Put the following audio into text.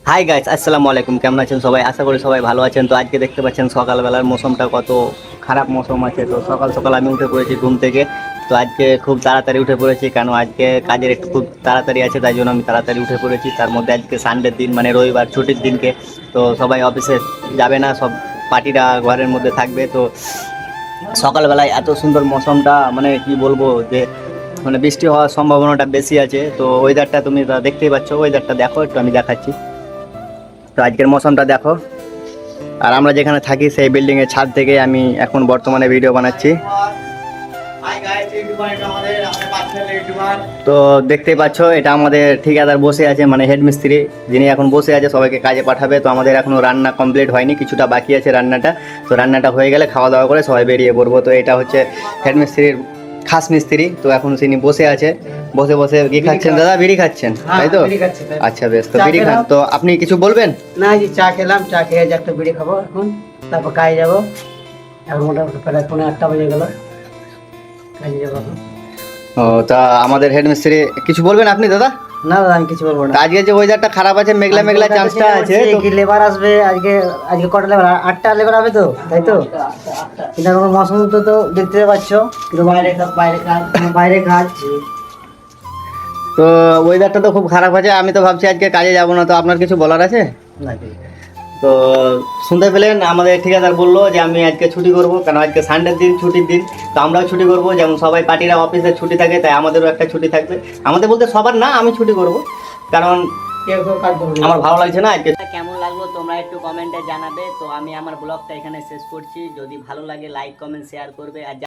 Hi guys, আসসালামু আলাইকুম। কেমন আছেন সবাই? আশা করি সবাই ভালো আছেন। তো আজকে দেখতে পাচ্ছেন সকালবেলার মৌসুমটা কত খারাপ মৌসুম আছে। তো সকাল সকাল আমি উঠে পড়েছি ঘুম থেকে। তো আজকে খুব তাড়াতাড়ি উঠে পড়েছি, কেন আজকে কাজের একটু খুব তাড়াতাড়ি আছে, তাই জন্য আমি তাড়াতাড়ি উঠে পড়েছি। তার মধ্যে আজকে সানডের দিন, মানে রবিবার, ছুটির দিনকে। তো সবাই অফিসে যাবে না, সব পার্টিরা ঘরের মধ্যে থাকবে। তো সকালবেলায় এত সুন্দর মৌসুমটা, মানে কি বলবো, যে মানে বৃষ্টি হওয়ার সম্ভাবনাটা বেশি আছে। তো ওয়েদারটা তুমি দেখতেই পাচ্ছ, ওয়েদারটা দেখো একটু, আমি দেখাচ্ছি। তো আজকের মৌসুমটা দেখো। আর আমরা যেখানে থাকি সেই বিল্ডিং এর ছাদ থেকে আমি এখন বর্তমানে ভিডিও বানাচ্ছি। তো দেখতেই পাচ্ছ, এটা আমাদের ঠিকাদার বসে আছে, মানে হেড মিস্ত্রি, যিনি এখন বসে আছে সবাইকে কাজে পাঠাবে। তো আমাদের এখনো রান্না কমপ্লিট হয়নি, কিছুটা বাকি আছে রান্নাটা। তো রান্নাটা হয়ে গেলে খাওয়া দাওয়া করে সবাই বেরিয়ে পড়বো। তো এটা হচ্ছে হেড মিস্ত্রির খাস মিস্ত্রি। তো এখন তিনি বসে আছে, বসে বসে কি খাচ্ছেন দাদা? বিড়ি খাচ্ছেন, তাই তো? আচ্ছা বেশ, তো বিড়ি খান। তো আপনি কিছু বলবেন? না, এই যে চা খেলাম, চা খেয়ে যে একটা বিড়ি খাবো এখন, তারপর কাজে যাবো। এখন মোটামুটি প্রায় 8:30 বেজে গেল, কাজে যাবো এখন। ও, তা আমাদের হেড মিস্ত্রি কিছু বলবেন আপনি দাদা? না দাদা, আমি কিছু বলবো না। আজকে যে ওয়েদারটা খারাপ আছে, মেঘলা মেঘলা চান্সটা আছে, তো কি লেবার আসবে আজকে? আজকে কটা লেবার? 8টা লেবার হবে তো, তাই তো? কিন্তু এখন মৌসুম তো দেখতে পাচ্ছ, কিন্তু বাইরে কাজ। তো ওয়েদারটা তো খুব খারাপ আছে। আমি তো ভাবছি আজকে কাজে যাব না। তো আপনার কিছু বলার আছে? না, তো শুনতে পেলেন, আমাদের ঠিকাদার বললো যে আমি আজকে ছুটি করব, কারণ আজকে সানডের দিন, ছুটির দিন। তো আমরাও ছুটি করব, যেমন সবাই পার্টিরা অফিসে ছুটি থাকে, তাই আমাদেরও একটা ছুটি থাকবে। আমাদের বলতে সবার না, আমি ছুটি করব, কারণ কেউ কেউ কাজ করবে না। আমার ভালো লাগছে না আজকে। কেমন লাগলো তোমরা একটু কমেন্টে জানাবে। তো আমি আমার ব্লগটা এখানে শেষ করছি। যদি ভালো লাগে লাইক কমেন্ট শেয়ার করবে। আর